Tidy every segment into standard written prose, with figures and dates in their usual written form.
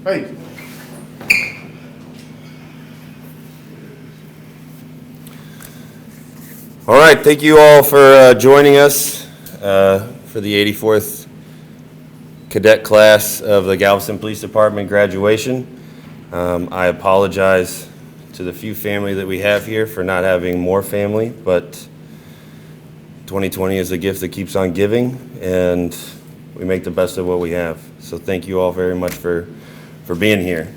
Hey. All right, thank you all for joining us for the 84th cadet class of the Galveston Police Department graduation. I apologize to the few family that we have here for not having more family, but 2020 is a gift that keeps on giving, and we make the best of what we have. So thank you all very much for being here.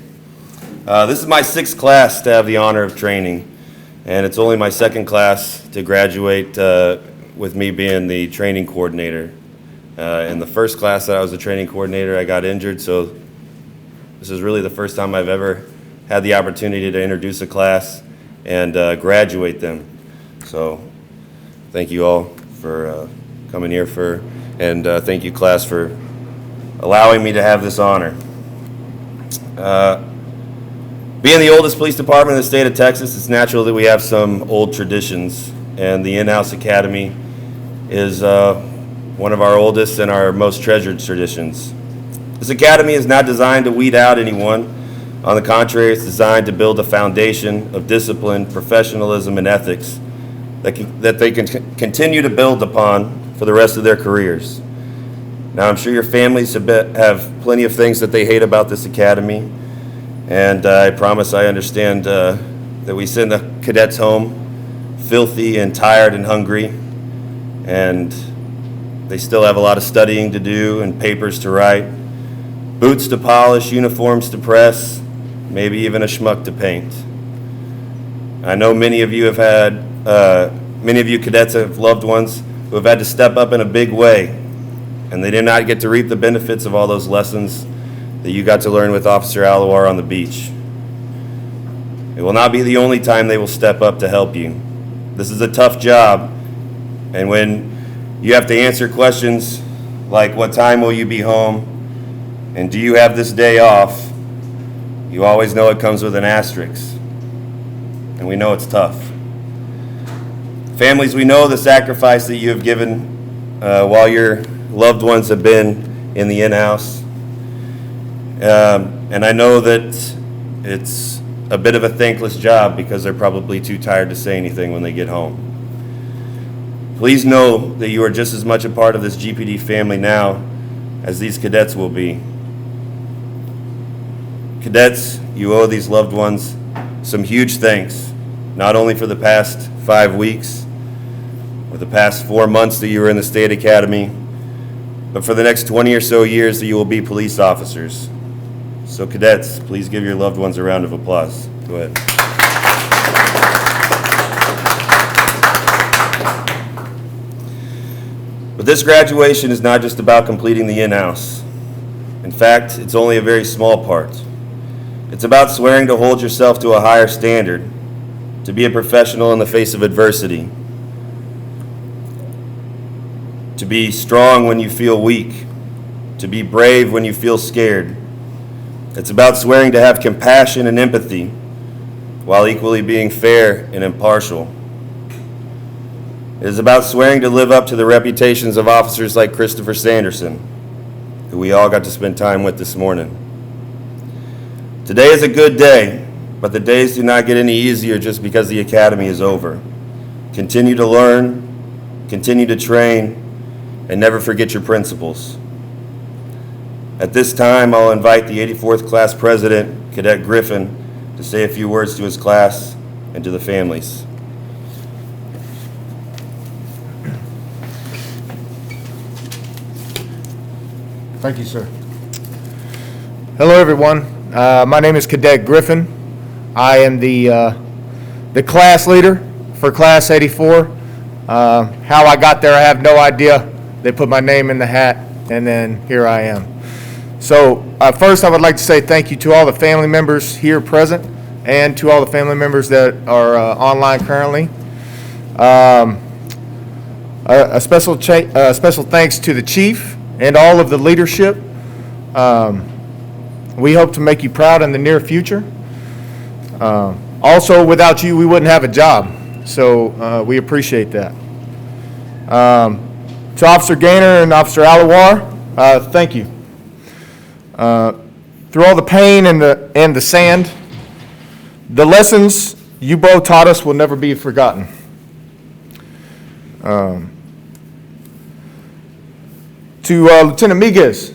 This is my 6th class to have the honor of training, and it's only my 2nd class to graduate with me being the training coordinator. In the first class that I was the training coordinator, I got injured, so this is really the first time I've ever had the opportunity to introduce a class and graduate them. So thank you all for coming here and thank you, class, for allowing me to have this honor. Being the oldest police department in the state of Texas, it's natural that we have some old traditions, and the in-house academy is one of our oldest and our most treasured traditions. This academy is not designed to weed out anyone. On the contrary, it's designed to build a foundation of discipline, professionalism, and ethics that they can continue to build upon for the rest of their careers. Now, I'm sure your families have plenty of things that they hate about this academy, and I promise I understand that we send the cadets home filthy and tired and hungry, and they still have a lot of studying to do and papers to write, boots to polish, uniforms to press, maybe even a schmuck to paint. I know many of you cadets have loved ones who have had to step up in a big way, and they did not get to reap the benefits of all those lessons that you got to learn with Officer Alawar on the beach. It will not be the only time they will step up to help you. This is a tough job, and when you have to answer questions like, what time will you be home, and do you have this day off, you always know it comes with an asterisk, and we know it's tough. Families, we know the sacrifice that you have given while your loved ones have been in the in-house. And I know that it's a bit of a thankless job because they're probably too tired to say anything when they get home. Please know that you are just as much a part of this GPD family now as these cadets will be. Cadets, you owe these loved ones some huge thanks, not only for the past 5 weeks or the past 4 months that you were in the State Academy, but for the next 20 or so years that you will be police officers. So cadets, please give your loved ones a round of applause. Go ahead. But this graduation is not just about completing the in-house. In fact, it's only a very small part. It's about swearing to hold yourself to a higher standard, to be a professional in the face of adversity, to be strong when you feel weak, to be brave when you feel scared. It's about swearing to have compassion and empathy while equally being fair and impartial. It is about swearing to live up to the reputations of officers like Christopher Sanderson, who we all got to spend time with this morning. Today is a good day, but the days do not get any easier just because the academy is over. Continue to learn, continue to train, and never forget your principles. At this time, I'll invite the 84th class president, Cadet Griffin, to say a few words to his class and to the families. Thank you, sir. Hello, everyone. My name is Cadet Griffin. I am the class leader for Class 84. How I got there, I have no idea. They put my name in the hat, and then here I am. So first, I would like to say thank you to all the family members here present and to all the family members that are online currently. A special thanks to the chief and all of the leadership. We hope to make you proud in the near future. Also, without you, we wouldn't have a job, so we appreciate that. To Officer Gaynor and Officer Alawar, thank you. Through all the pain and the sand, the lessons you both taught us will never be forgotten. To Lieutenant Miguez,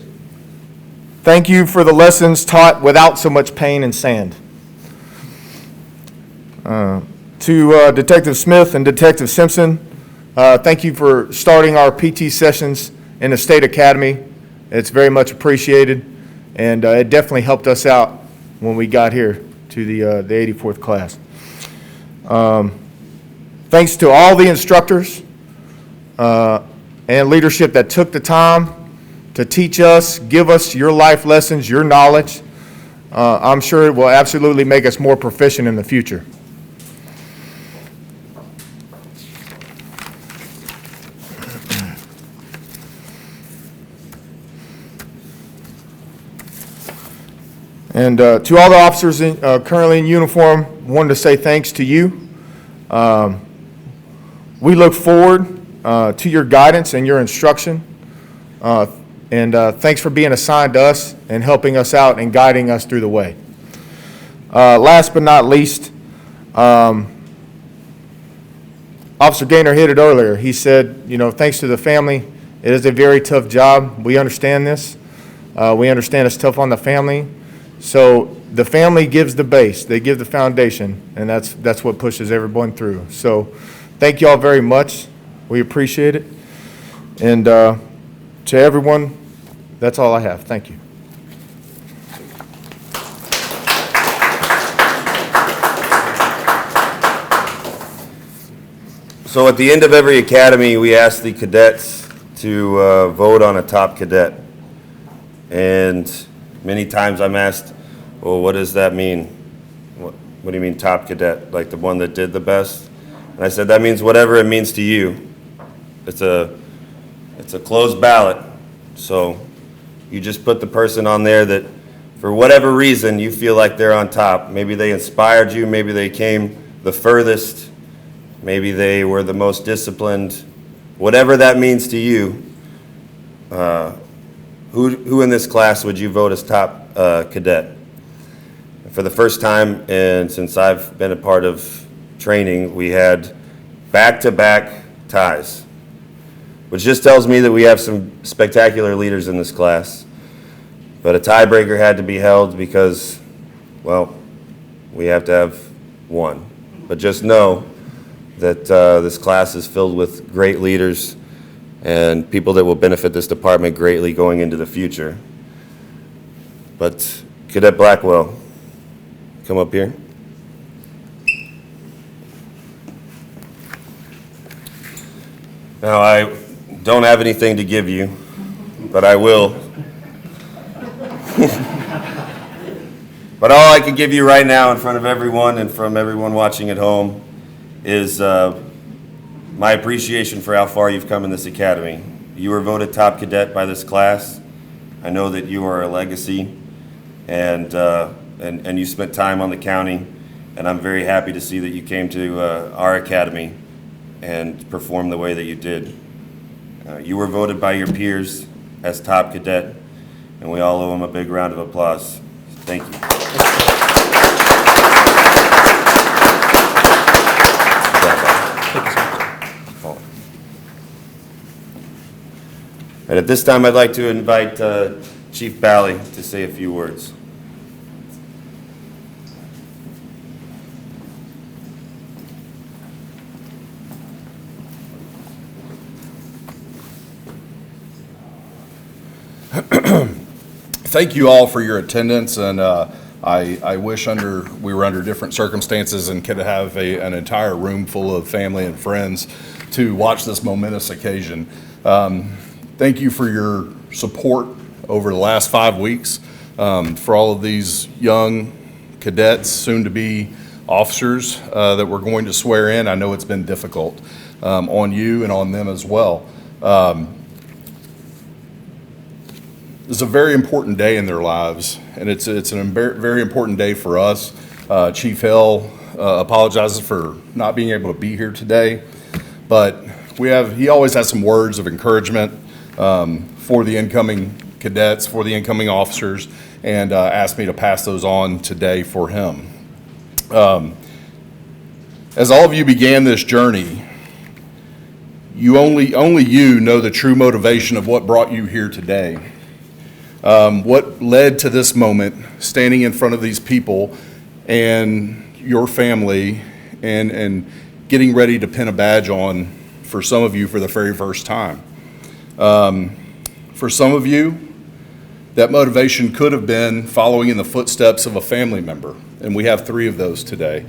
thank you for the lessons taught without so much pain and sand. To Detective Smith and Detective Simpson, thank you for starting our PT sessions in the State Academy. It's very much appreciated, and it definitely helped us out when we got here to the 84th class. Thanks to all the instructors and leadership that took the time to teach us, give us your life lessons, your knowledge. I'm sure it will absolutely make us more proficient in the future. And to all the officers currently in uniform, wanted to say thanks to you. We look forward to your guidance and your instruction. And thanks for being assigned to us and helping us out and guiding us through the way. Last but not least, Officer Gaynor hit it earlier. He said, thanks to the family, it is a very tough job. We understand this. We understand it's tough on the family. So the family gives the base. They give the foundation, and that's what pushes everyone through. So thank you all very much. We appreciate it. And to everyone, that's all I have. Thank you. So at the end of every academy, we ask the cadets to vote on a top cadet. And many times I'm asked, well, what does that mean? What do you mean top cadet? Like the one that did the best? And I said, that means whatever it means to you. It's a closed ballot. So you just put the person on there that for whatever reason you feel like they're on top. Maybe they inspired you, maybe they came the furthest, maybe they were the most disciplined. Whatever that means to you, who in this class would you vote as top cadet? For the first time, and since I've been a part of training, we had back-to-back ties, which just tells me that we have some spectacular leaders in this class. But a tiebreaker had to be held because, well, we have to have one. But just know that this class is filled with great leaders and people that will benefit this department greatly going into the future. But Cadet Blackwell, come up here. Now, I don't have anything to give you, but I will. But all I can give you right now in front of everyone and from everyone watching at home is my appreciation for how far you've come in this academy. You were voted top cadet by this class. I know that you are a legacy, and you spent time on the county, and I'm very happy to see that you came to our academy and performed the way that you did. You were voted by your peers as top cadet, and we all owe them a big round of applause. Thank you. And at this time, I'd like to invite Chief Bally to say a few words. Thank you all for your attendance, and I wish we were under different circumstances and could have an entire room full of family and friends to watch this momentous occasion. Thank you for your support over the last 5 weeks for all of these young cadets, soon-to-be officers that we're going to swear in. I know it's been difficult on you and on them as well. It's a very important day in their lives, and it's a very important day for us. Chief Hill apologizes for not being able to be here today, but he always has some words of encouragement for the incoming cadets, for the incoming officers, and asked me to pass those on today for him. As all of you began this journey, only you know the true motivation of what brought you here today. What led to this moment, standing in front of these people and your family and getting ready to pin a badge on for some of you for the very first time. For some of you, that motivation could have been following in the footsteps of a family member, and we have 3 of those today.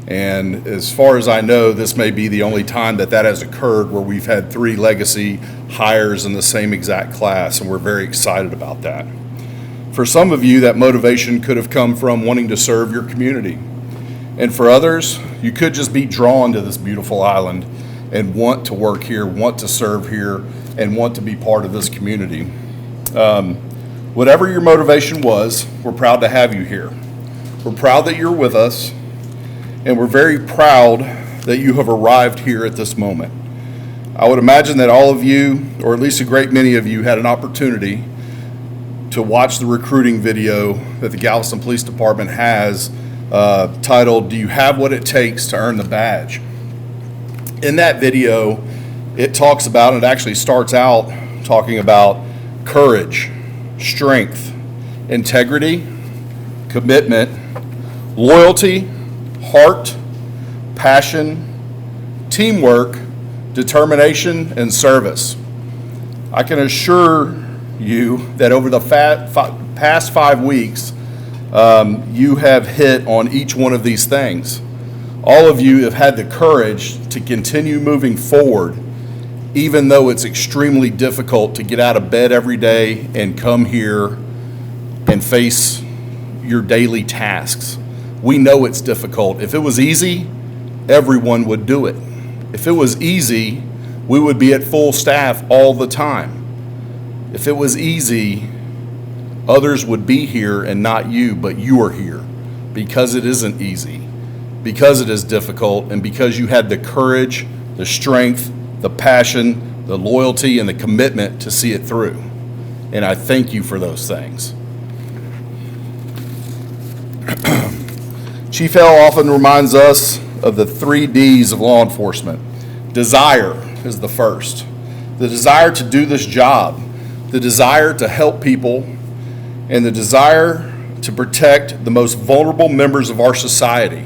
And as far as I know, this may be the only time that has occurred where we've had 3 legacy hires in the same exact class, and we're very excited about that. For some of you, that motivation could have come from wanting to serve your community. And for others, you could just be drawn to this beautiful island and want to work here, want to serve here, and want to be part of this community. Whatever your motivation was, we're proud to have you here. We're proud that you're with us, and we're very proud that you have arrived here at this moment. I would imagine that all of you, or at least a great many of you, had an opportunity to watch the recruiting video that the Galveston Police Department has titled, "Do You Have What It Takes to Earn the Badge?" In that video, it talks about, and it actually starts out talking about courage, strength, integrity, commitment, loyalty, heart, passion, teamwork, determination, and service. I can assure you that over the past 5 weeks, you have hit on each one of these things. All of you have had the courage to continue moving forward, even though it's extremely difficult to get out of bed every day and come here and face your daily tasks. We know it's difficult. If it was easy, everyone would do it. If it was easy, we would be at full staff all the time. If it was easy, others would be here and not you, but you are here because it isn't easy, because it is difficult, and because you had the courage, the strength, the passion, the loyalty, and the commitment to see it through. And I thank you for those things. Chief Hill often reminds us of the 3 Ds of law enforcement. Desire is the first. The desire to do this job, the desire to help people, and the desire to protect the most vulnerable members of our society.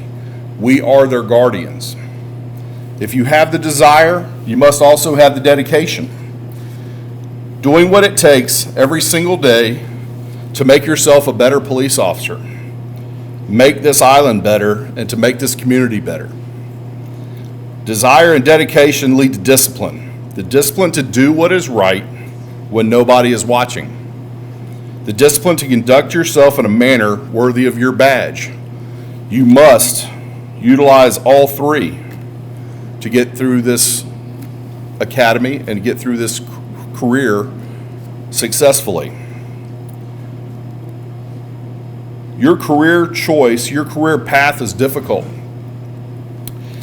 We are their guardians. If you have the desire, you must also have the dedication. Doing what it takes every single day to make yourself a better police officer, make this island better, and to make this community better. Desire and dedication lead to discipline. The discipline to do what is right when nobody is watching. The discipline to conduct yourself in a manner worthy of your badge. You must utilize all 3 to get through this academy and get through this career successfully. Your career choice, your career path is difficult.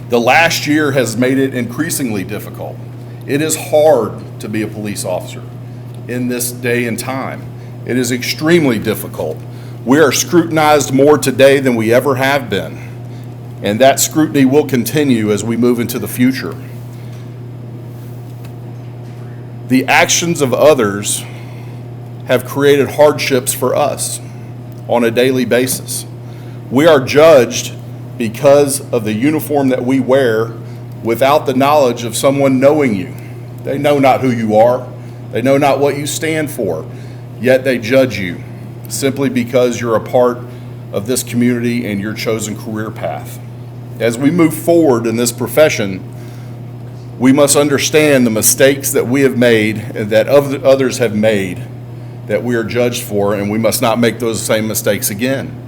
The last year has made it increasingly difficult. It is hard to be a police officer in this day and time. It is extremely difficult. We are scrutinized more today than we ever have been, and that scrutiny will continue as we move into the future. The actions of others have created hardships for us on a daily basis. We are judged because of the uniform that we wear without the knowledge of someone knowing you. They know not who you are. They know not what you stand for, yet they judge you simply because you're a part of this community and your chosen career path. As we move forward in this profession, we must understand the mistakes that we have made and that others have made, that we are judged for, and we must not make those same mistakes again.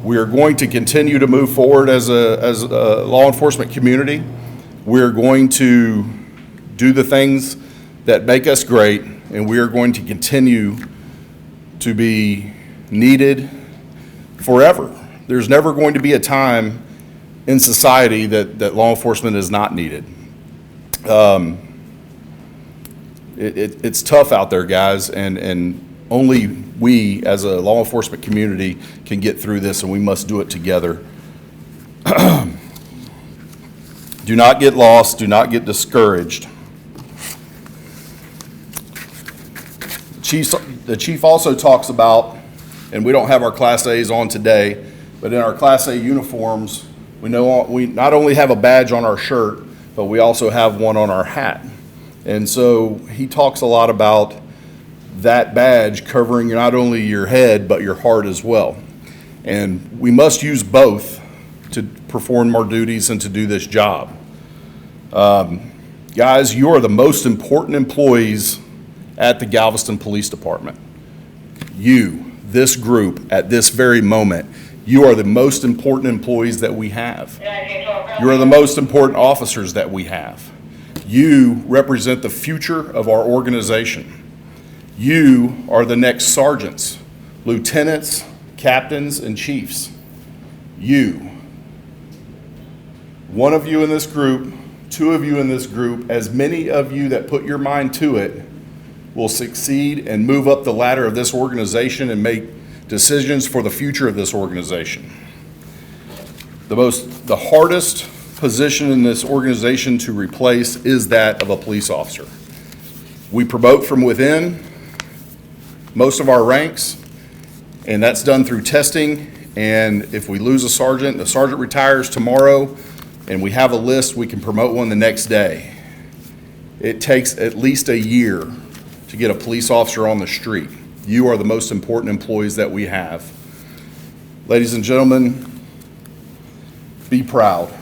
We are going to continue to move forward as a law enforcement community. We're going to do the things that make us great, and we are going to continue to be needed forever. There's never going to be a time in society that law enforcement is not needed. It's tough out there, guys, and only we as a law enforcement community can get through this, and we must do it together. Do not get lost. Do not get discouraged. The chief also talks about, and we don't have our Class A's on today, but in our Class A uniforms, we not only have a badge on our shirt, but we also have one on our hat. And so he talks a lot about that badge covering not only your head, but your heart as well. And we must use both to perform our duties and to do this job. Guys, you are the most important employees at the Galveston Police Department. You, this group, at this very moment, you are the most important employees that we have. You are the most important officers that we have. You represent the future of our organization. You are the next sergeants, lieutenants, captains, and chiefs. You. One of you in this group, two of you in this group, as many of you that put your mind to it, will succeed and move up the ladder of this organization and make decisions for the future of this organization. The hardest position in this organization to replace is that of a police officer. We promote from within most of our ranks, and that's done through testing. And if we lose a sergeant, the sergeant retires tomorrow, and we have a list, we can promote one the next day. It takes at least a year to get a police officer on the street. You are the most important employees that we have. Ladies and gentlemen, be proud.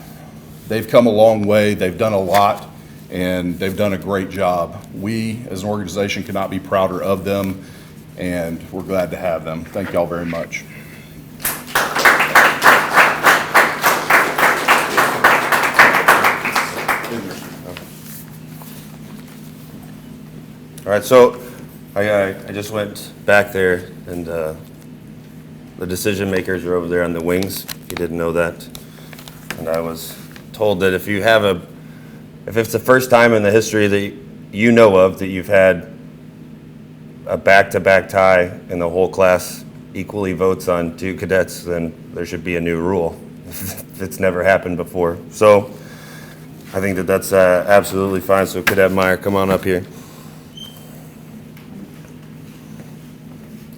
They've come a long way, they've done a lot, and they've done a great job. We, as an organization, cannot be prouder of them, and we're glad to have them. Thank y'all very much. All right, so I just went back there, and the decision makers are over there on the wings. You didn't know that. And I was told that if it's the first time in the history that you know of that you've had a back-to-back tie and the whole class equally votes on two cadets, then there should be a new rule. It's never happened before. So I think that's absolutely fine. So Cadet Meyer, come on up here.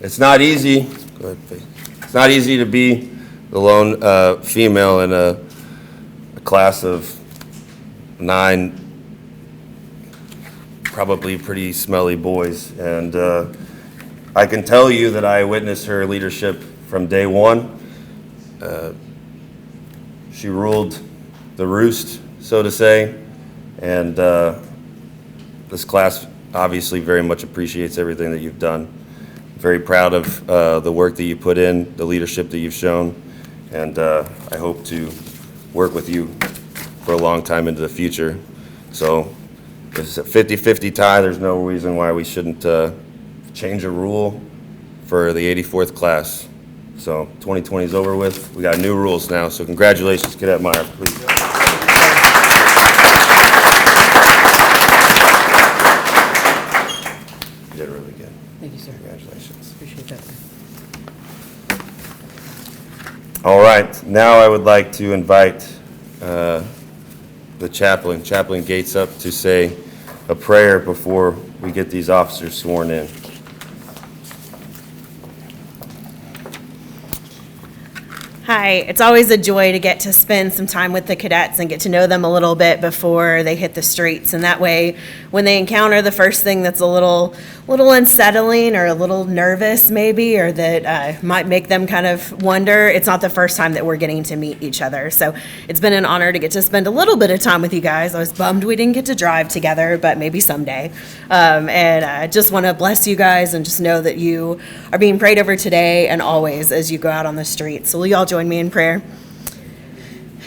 It's not easy. Go ahead, please. It's not easy to be the lone female in a class of 9 probably pretty smelly boys. And I can tell you that I witnessed her leadership from day one. She ruled the roost, so to say. And this class obviously very much appreciates everything that you've done. Very proud of the work that you put in, the leadership that you've shown, and I hope to work with you for a long time into the future. So if it's a 50-50 tie, there's no reason why we shouldn't change a rule for the 84th class. So 2020 is over with. We got new rules now, so congratulations, Cadet Meyer, please. You did really good. Thank you, sir. Congratulations. Appreciate that. All right, now I would like to invite the chaplain, Chaplain Gates, up to say a prayer before we get these officers sworn in. Hi, it's always a joy to get to spend some time with the cadets and get to know them a little bit before they hit the streets. And that way, when they encounter the first thing that's a little unsettling or a little nervous maybe, or that might make them kind of wonder, it's not the first time that we're getting to meet each other. So it's been an honor to get to spend a little bit of time with you guys. I was bummed we didn't get to drive together, but maybe someday. And I just want to bless you guys and just know that you are being prayed over today and always as you go out on the streets. So will you all join me in prayer?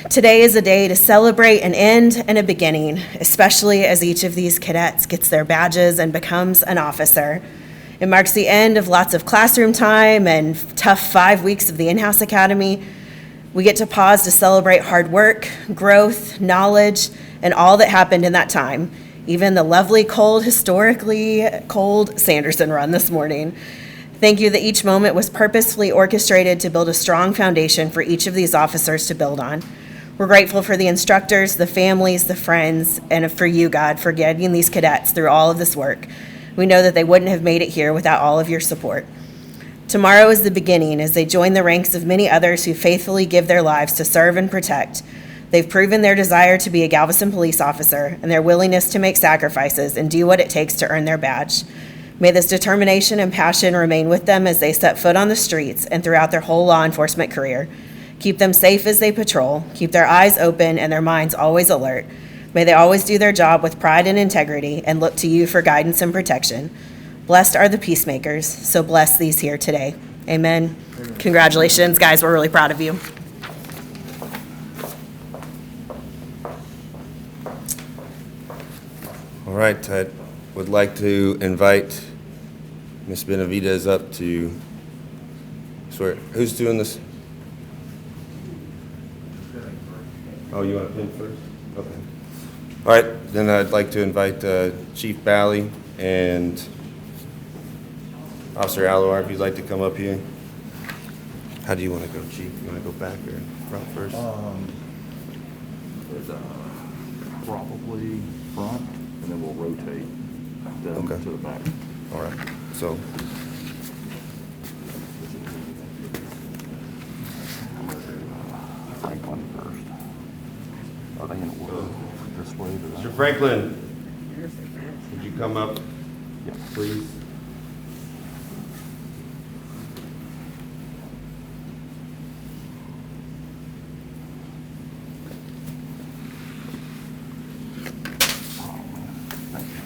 Today is a day to celebrate an end and a beginning, especially as each of these cadets gets their badges and becomes an officer. It marks the end of lots of classroom time and tough 5 weeks of the in-house academy. We get to pause to celebrate hard work, growth, knowledge, and all that happened in that time, even the lovely, cold, historically cold Sanderson run this morning. Thank you that each moment was purposefully orchestrated to build a strong foundation for each of these officers to build on. We're grateful for the instructors, the families, the friends, and for you, God, for guiding these cadets through all of this work. We know that they wouldn't have made it here without all of your support. Tomorrow is the beginning as they join the ranks of many others who faithfully give their lives to serve and protect. They've proven their desire to be a Galveston police officer and their willingness to make sacrifices and do what it takes to earn their badge. May this determination and passion remain with them as they set foot on the streets and throughout their whole law enforcement career. Keep them safe as they patrol. Keep their eyes open and their minds always alert. May they always do their job with pride and integrity and look to you for guidance and protection. Blessed are the peacemakers, so bless these here today. Amen. Congratulations, guys. We're really proud of you. All right, I would like to invite Ms. Benavidez up to swear. Who's doing this? Oh, you want to pin first? Okay. All right, then I'd like to invite Chief Bally and Officer Alouar, if you'd like to come up here. How do you want to go, Chief? You want to go back or front first? Probably front, and then we'll rotate them Okay. to the back. All right, so, Franklin first. Are they in order this way or Mr. that? Franklin, would you come up, Yeah. please? Thank you.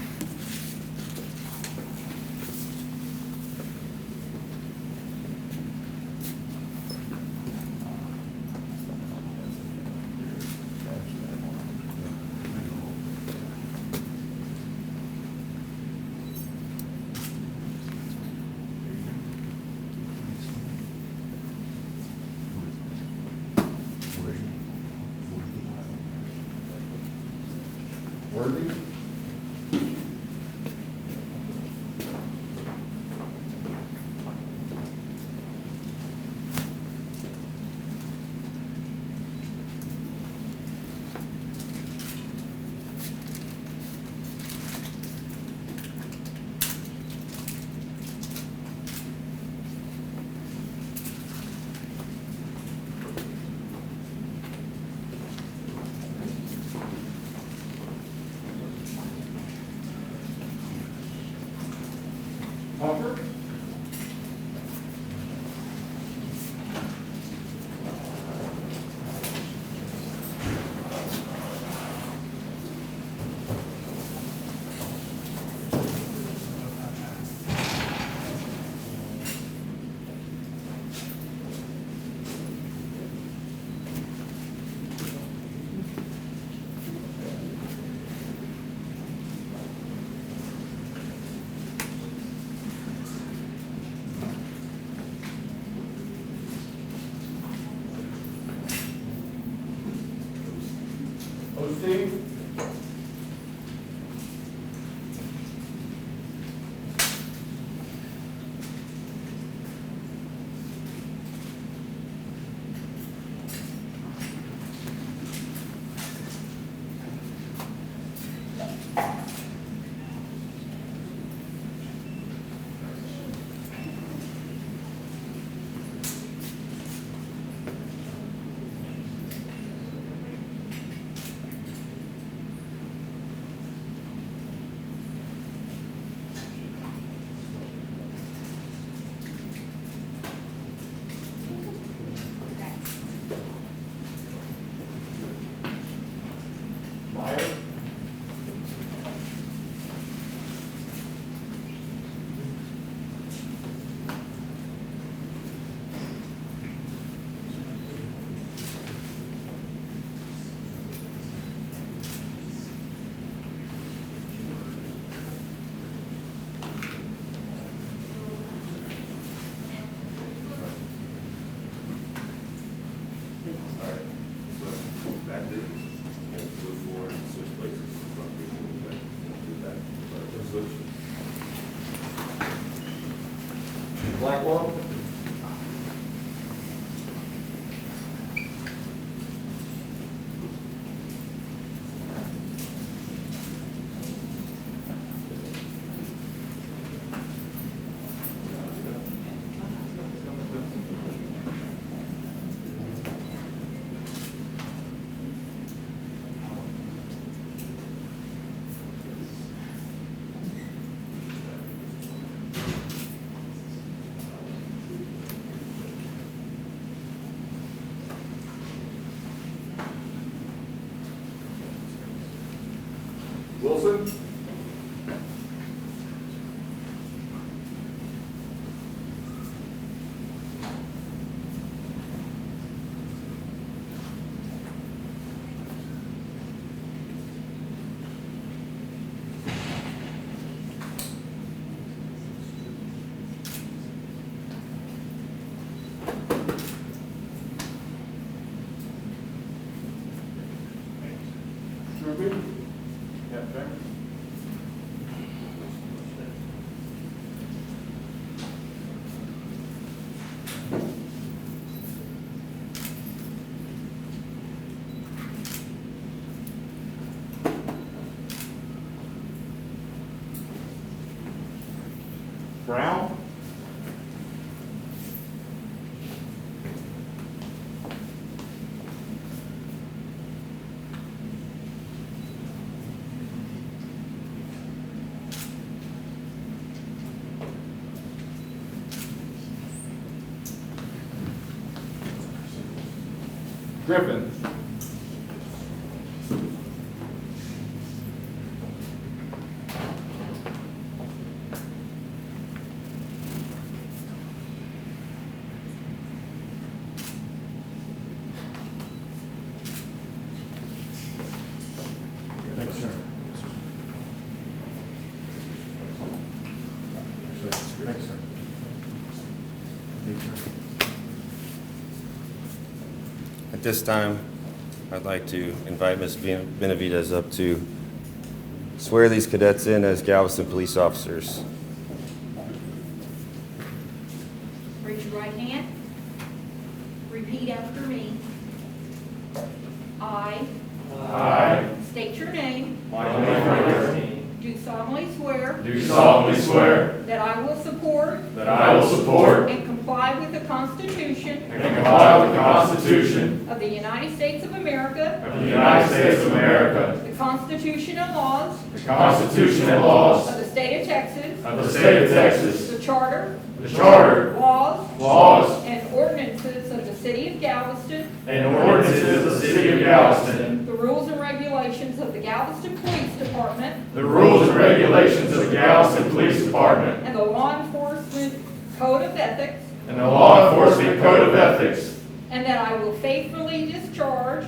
Worthy? Parker? Steve? Brown. Griffin. Thanks, sir. Thanks, sir. At this time, I'd like to invite Ms. Benavides up to swear these cadets in as Galveston police officers. Raise your right hand. Repeat after me. I state your name. Do solemnly swear that I will support and comply with the Constitution of the United States of America, the Constitution and laws of the state of Texas, the Charter, laws, and ordinances of the city of Galveston, the rules and regulations of the Galveston Police Department, and the law enforcement code of ethics, and that I will faithfully discharge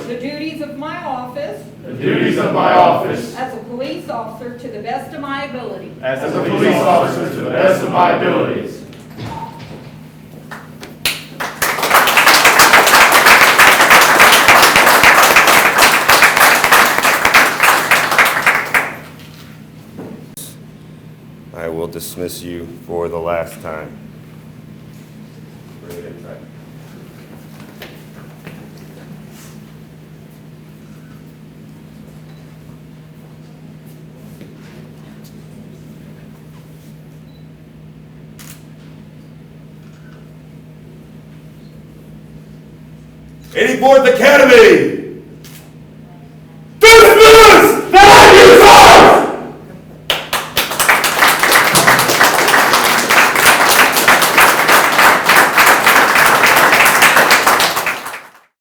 the duties of my office as a police officer to the best of my ability. I will dismiss you for the last time. Bring it inside. '84th Academy!